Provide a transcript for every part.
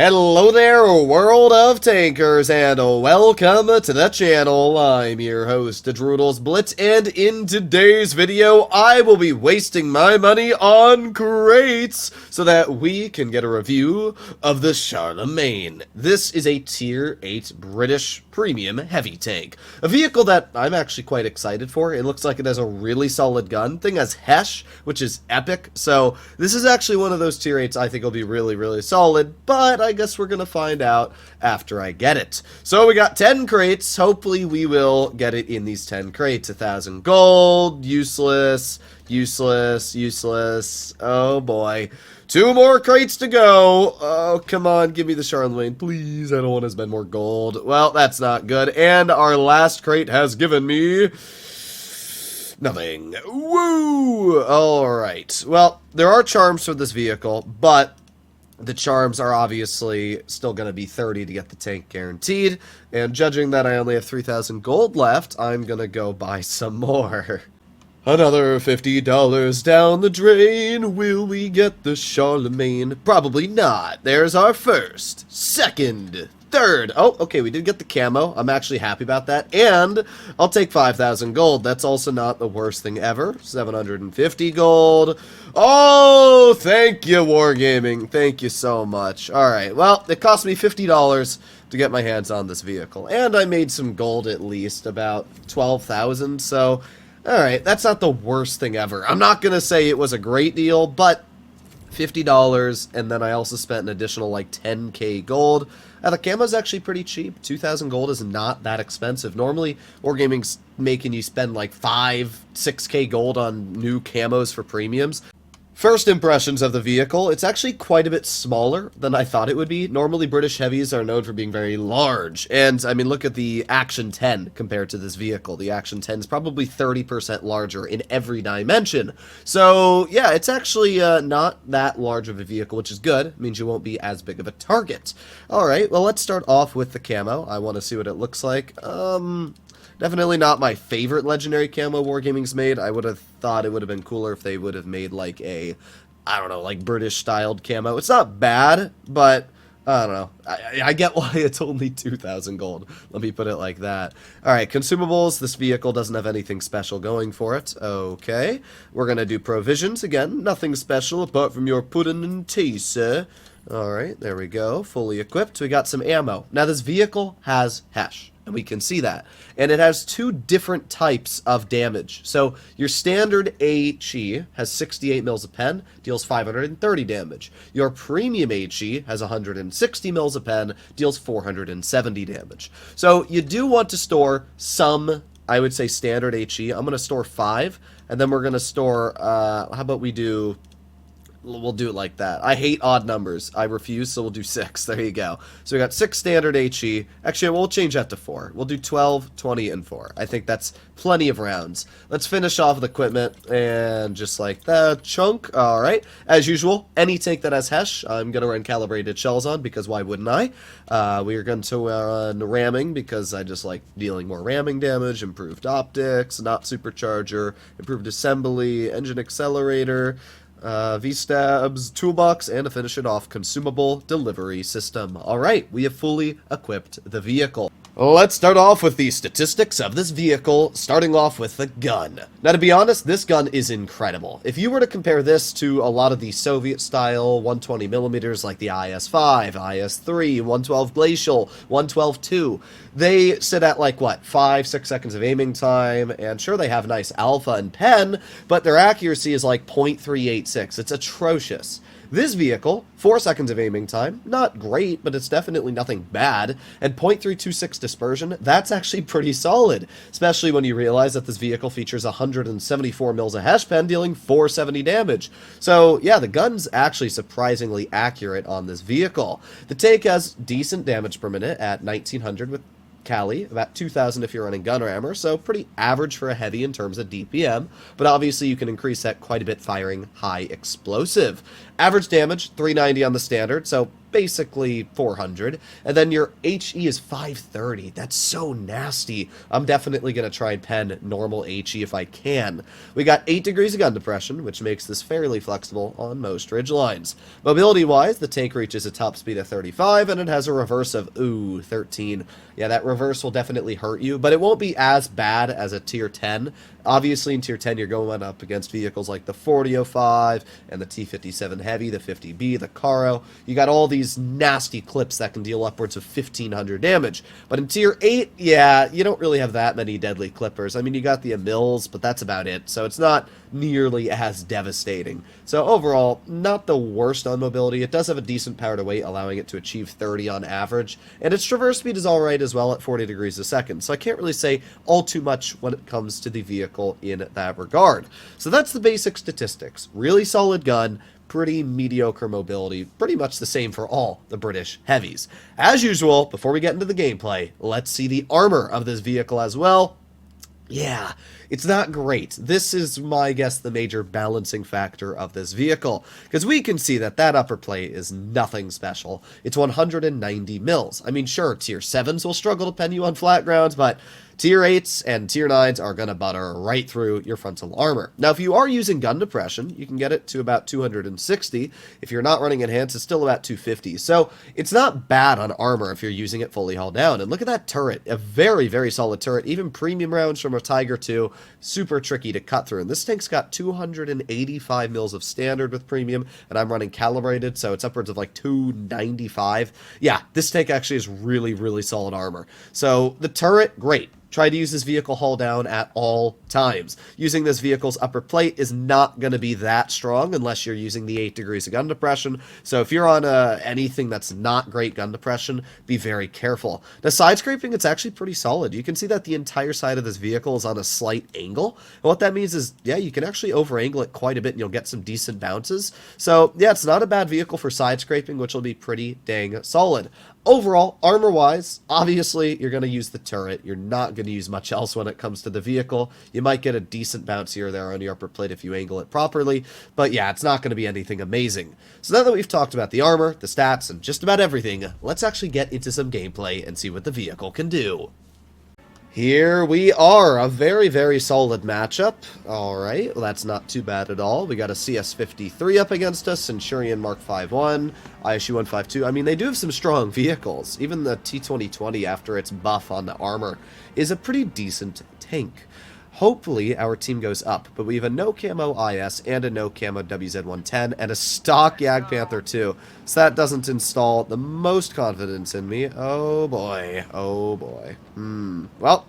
Hello there, world of tankers, and welcome to the channel. I'm your host, Droodles Blitz, and in today's video, I will be wasting my money on crates so that we can get a review of the Charlemagne. This is a Tier 8 British premium heavy tank, a vehicle that I'm actually quite excited for. It looks like it has a really solid gun. Thing has Hesh, which is epic, so this is actually one of those Tier 8s I think will be really solid, but I guess we're gonna find out after I get it. So we got 10 crates. Hopefully we will get it in these 10 crates. 1,000 gold. Useless. Oh boy. 2 more crates to go. Oh, come on. Give me the Charlemagne, please. I don't want to spend more gold. Well, that's not good. And our last crate has given me nothing. Woo! Alright. Well, there are charms for this vehicle, but the charms are obviously still going to be 30 to get the tank guaranteed, and judging that I only have 3,000 gold left, I'm going to go buy some more. Another $50 down the drain. Will we get the Charlemagne? Probably not. There's our first, second, third. Oh, okay, we did get the camo. I'm actually happy about that. And I'll take 5,000 gold. That's also not the worst thing ever. 750 gold. Oh, thank you, Wargaming. Thank you so much. All right, well, it cost me $50 to get my hands on this vehicle. And I made some gold at least, about 12,000. So, all right, that's not the worst thing ever. I'm not going to say it was a great deal, but $50, and then I also spent an additional like 10k gold. The camo's actually pretty cheap. 2,000 gold is not that expensive. Normally, Wargaming's making you spend like 6k gold on new camos for premiums. First impressions of the vehicle, it's actually quite a bit smaller than I thought it would be. Normally, British heavies are known for being very large. And, I mean, look at the Action 10 compared to this vehicle. The Action 10 is probably 30% larger in every dimension. So, yeah, it's actually not that large of a vehicle, which is good. It means you won't be as big of a target. Alright, well, let's start off with the camo. I want to see what it looks like. Definitely not my favorite legendary camo Wargaming's made. I would have thought it would have been cooler if they would have made like a, I don't know, like British styled camo. It's not bad, but I don't know. I get why it's only 2,000 gold. Let me put it like that. Alright, consumables. This vehicle doesn't have anything special going for it. Okay. We're going to do provisions. Again, nothing special apart from your pudding and tea, sir. Alright, there we go. Fully equipped. We got some ammo. Now, this vehicle has Hesh, and we can see that. And it has 2 different types of damage. So your standard HE has 68 mils a pen, deals 530 damage. Your premium HE has 160 mils a pen, deals 470 damage. So you do want to store some, I would say, standard HE. I'm going to store 5, and then we're going to store, how about we do... We'll do it like that. I hate odd numbers. I refuse, so we'll do 6. There you go. So we got 6 standard HE. Actually, we'll change that to 4. We'll do 12, 20, and 4. I think that's plenty of rounds. Let's finish off with equipment, and just like that, chunk. Alright. As usual, any tank that has Hesh, I'm going to run calibrated shells on, because why wouldn't I? We are going to run ramming, because I just like dealing more ramming damage, improved optics, not supercharger, improved assembly, engine accelerator, V-stabs, toolbox, and to finish it off, consumable delivery system. Alright, we have fully equipped the vehicle. Let's start off with the statistics of this vehicle, starting off with the gun. Now, to be honest, this gun is incredible. If you were to compare this to a lot of the Soviet-style 120mm like the IS-5, IS-3, 112 Glacial, 112-2, they sit at like, what, 5-6 seconds of aiming time, and sure, they have nice alpha and pen, but their accuracy is like .386. It's atrocious. This vehicle, 4 seconds of aiming time, not great, but it's definitely nothing bad, and .326 dispersion, that's actually pretty solid, especially when you realize that this vehicle features 174 mils of Hesh pen dealing 470 damage. So yeah, the gun's actually surprisingly accurate on this vehicle. The tank has decent damage per minute at 1900 with Cali, about 2,000 if you're running gun rammer, so pretty average for a heavy in terms of DPM, but obviously you can increase that quite a bit firing high explosive. Average damage, 390 on the standard, so basically 400, and then your HE is 530. That's so nasty. I'm definitely going to try and pen normal HE if I can. We got 8 degrees of gun depression, which makes this fairly flexible on most ridge lines. Mobility-wise, the tank reaches a top speed of 35, and it has a reverse of, 13. Yeah, that reverse will definitely hurt you, but it won't be as bad as a tier 10. Obviously, in tier 10, you're going up against vehicles like the 4005 and the T57 Heavy, the 50B, the Caro. You got all these nasty clips that can deal upwards of 1,500 damage. But in tier 8, yeah, you don't really have that many deadly clippers. I mean, you got the Emils, but that's about it. So it's not nearly as devastating. So overall, not the worst on mobility. It does have a decent power to weight, allowing it to achieve 30 on average. And its traverse speed is alright as well at 40 degrees a second. So I can't really say all too much when it comes to the vehicle in that regard. So that's the basic statistics. Really solid gun, pretty mediocre mobility, pretty much the same for all the British heavies. As usual, before we get into the gameplay, let's see the armor of this vehicle as well. Yeah, it's not great. This is, my guess, the major balancing factor of this vehicle, because we can see that that upper plate is nothing special. It's 190 mils. I mean, sure, tier 7s will struggle to pen you on flat grounds, but tier 8s and tier 9s are going to butter right through your frontal armor. Now, if you are using gun depression, you can get it to about 260. If you're not running enhanced, it's still about 250. So it's not bad on armor if you're using it fully hauled down. And look at that turret. A very, very solid turret. Even premium rounds from a Tiger 2, super tricky to cut through. And this tank's got 285 mils of standard with premium, and I'm running calibrated, so it's upwards of like 295. Yeah, this tank actually is really, really solid armor. So the turret, great. Try to use this vehicle hull down at all times. Using this vehicle's upper plate is not going to be that strong unless you're using the 8 degrees of gun depression. So if you're on anything that's not great gun depression, be very careful. Now, side scraping, it's actually pretty solid. You can see that the entire side of this vehicle is on a slight angle. And what that means is, yeah, you can actually over-angle it quite a bit and you'll get some decent bounces. So, yeah, it's not a bad vehicle for side scraping, which will be pretty dang solid. Overall, armor-wise, obviously, you're going to use the turret. You're not going to use much else when it comes to the vehicle. You might get a decent bounce here or there on the upper plate if you angle it properly, but yeah, it's not going to be anything amazing. So now that we've talked about the armor, the stats, and just about everything, let's actually get into some gameplay and see what the vehicle can do. Here we are, a very, very solid matchup. Alright, well that's not too bad at all. We got a CS-53 up against us, Centurion Mark 5.1, ISU-152. I mean, they do have some strong vehicles. Even the T-2020, after its buff on the armor, is a pretty decent tank. Hopefully, our team goes up, but we have a no-camo IS and a no-camo WZ-110 and a stock Jagdpanther 2, so that doesn't install the most confidence in me. Oh boy, oh boy. Well,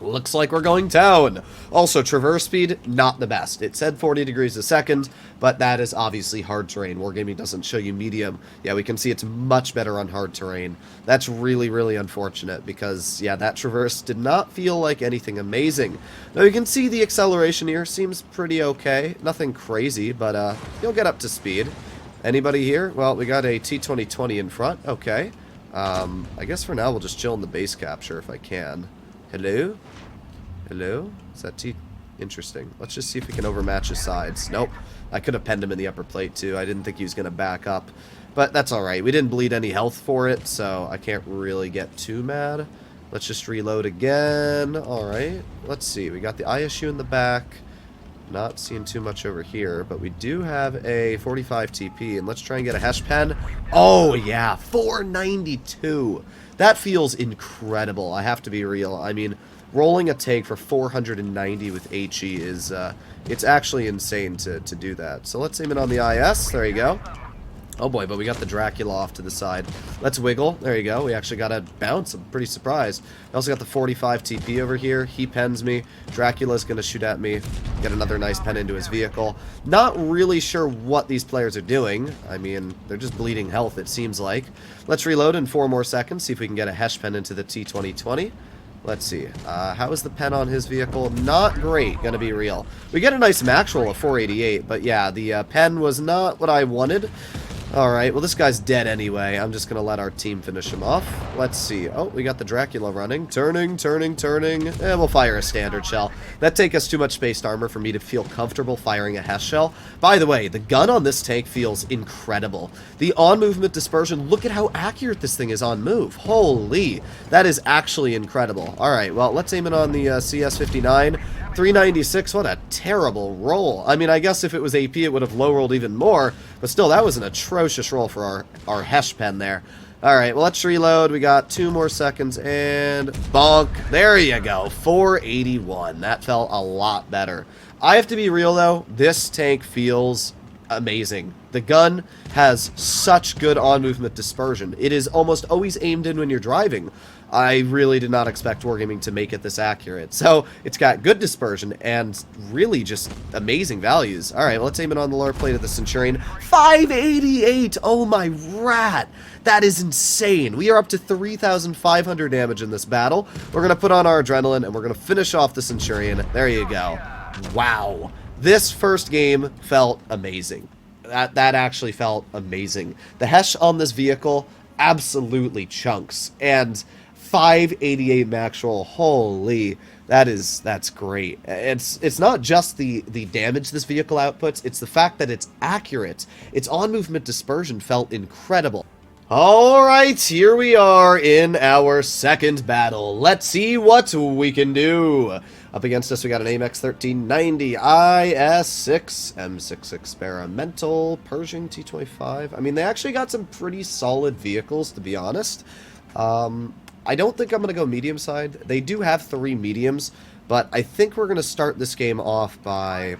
looks like we're going down. Also, traverse speed, not the best. It said 40 degrees a second, but that is obviously hard terrain. Wargaming doesn't show you medium. Yeah, we can see it's much better on hard terrain. That's really, really unfortunate because, yeah, that traverse did not feel like anything amazing. Now, you can see the acceleration here seems pretty okay. Nothing crazy, but you'll get up to speed. Anybody here? Well, we got a T-2020 in front. Okay. I guess for now we'll just chill in the base capture if I can. Hello? Hello? Is that T? Interesting. Let's just see if we can overmatch his sides. Nope. I could have penned him in the upper plate too. I didn't think he was going to back up. But that's alright. We didn't bleed any health for it, so I can't really get too mad. Let's just reload again. Alright. Let's see. We got the ISU in the back. Not seeing too much over here, but we do have a 45 TP, and let's try and get a Hesh pen. Oh, yeah. 492. That feels incredible. I have to be real. I mean, rolling a tank for 490 with HE is, it's actually insane to do that. So let's aim it on the IS. There you go. Oh boy, but we got the Dracula off to the side. Let's wiggle. There you go. We actually got a bounce. I'm pretty surprised. I also got the 45 TP over here. He pens me. Dracula's going to shoot at me. Get another nice pen into his vehicle. Not really sure what these players are doing. I mean, they're just bleeding health, it seems like. Let's reload in 4 more seconds. See if we can get a Hesh pen into the T-2020. Let's see. How is the pen on his vehicle? Not great, gonna be real. We get a nice max roll of 488, but yeah, the pen was not what I wanted. Alright, well this guy's dead anyway. I'm just gonna let our team finish him off. Let's see. Oh, we got the Dracula running. Turning. And we'll fire a standard shell. That take us too much spaced armor for me to feel comfortable firing a Hess shell. By the way, the gun on this tank feels incredible. The on-movement dispersion, look at how accurate this thing is on move. Holy, that is actually incredible. Alright, well, let's aim it on the CS-59. 396, what a terrible roll. I mean, I guess if it was AP, it would have low rolled even more, but still, that was an atrocious roll for our Hesh pen there. Alright, well, let's reload. We got 2 more seconds, and bonk. There you go, 481. That felt a lot better. I have to be real, though, this tank feels amazing. The gun has such good on-movement dispersion. It is almost always aimed in when you're driving. I really did not expect Wargaming to make it this accurate. So, it's got good dispersion and really just amazing values. Alright, well, let's aim it on the lower plate of the Centurion. 588! Oh my rat! That is insane. We are up to 3,500 damage in this battle. We're going to put on our adrenaline and we're going to finish off the Centurion. There you go. Wow. This first game felt amazing. That actually felt amazing. The Hesh on this vehicle absolutely chunks. And 588 max roll, holy, that's great. It's not just the damage this vehicle outputs, it's the fact that it's accurate. Its on-movement dispersion felt incredible. Alright, here we are in our second battle. Let's see what we can do. Up against us, we got an AMX 1390, IS-6, M6 Experimental, Pershing T25. I mean, they actually got some pretty solid vehicles, to be honest. I don't think I'm going to go medium side. They do have 3 mediums, but I think we're going to start this game off by...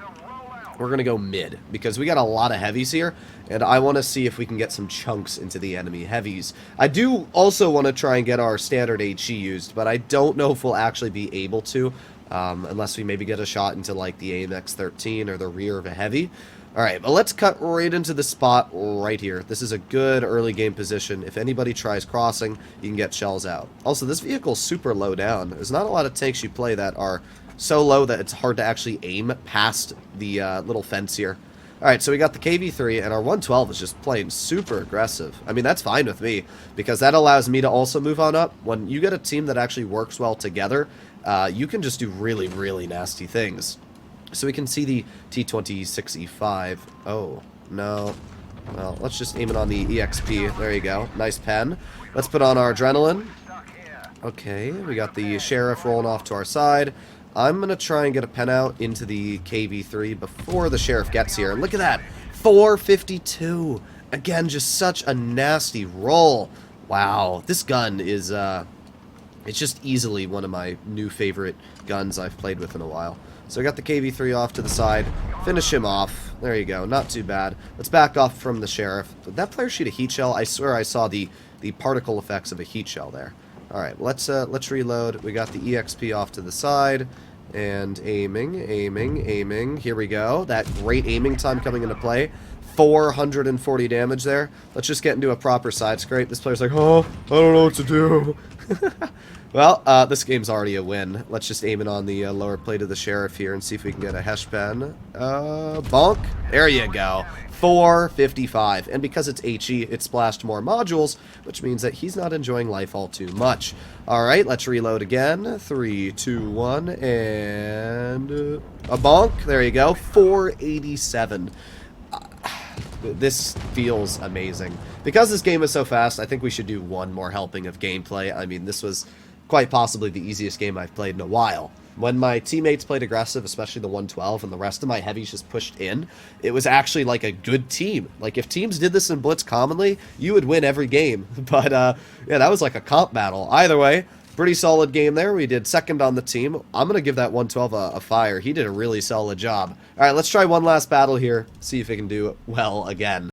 We're going to go mid, because we got a lot of heavies here, and I want to see if we can get some chunks into the enemy heavies. I do also want to try and get our standard HE used, but I don't know if we'll actually be able to, unless we maybe get a shot into like the AMX 13 or the rear of a heavy. Alright, but let's cut right into the spot right here. This is a good early game position. If anybody tries crossing, you can get shells out. Also, this vehicle's super low down. There's not a lot of tanks you play that are so low that it's hard to actually aim past the little fence here. Alright, so we got the KV-3, and our 112 is just playing super aggressive. I mean, that's fine with me, because that allows me to also move on up. When you get a team that actually works well together, you can just do really, really nasty things. So we can see the T26E5. Oh, no. Well, let's just aim it on the EXP. There you go. Nice pen. Let's put on our adrenaline. Okay, we got the Sheriff rolling off to our side. I'm going to try and get a pen out into the KV-3 before the Sheriff gets here. And look at that. 452. Again, just such a nasty roll. Wow. This gun is, it's just easily one of my new favorite guns I've played with in a while. So I got the KV-3 off to the side. Finish him off. There you go. Not too bad. Let's back off from the Sheriff. Did that player shoot a heat shell? I swear I saw the particle effects of a heat shell there. Alright, let's reload. We got the EXP off to the side. And aiming. Here we go. That great aiming time coming into play. 440 damage there. Let's just get into a proper side scrape. This player's like, oh, I don't know what to do. Well, this game's already a win. Let's just aim it on the lower plate of the Sheriff here and see if we can get a Hesh pen. Bonk. There you go. 455. And because it's HE, it splashed more modules, which means that he's not enjoying life all too much. Alright, let's reload again. 3, 2, 1, and a bonk. There you go. 487. This feels amazing. Because this game is so fast, I think we should do one more helping of gameplay. I mean, this was quite possibly the easiest game I've played in a while. When my teammates played aggressive, especially the 112, and the rest of my heavies just pushed in, it was actually like a good team. Like, if teams did this in Blitz commonly, you would win every game. But, yeah, that was like a comp battle. Either way, pretty solid game there. We did second on the team. I'm going to give that 112 a fire. He did a really solid job. All right, let's try one last battle here, see if we can do well again.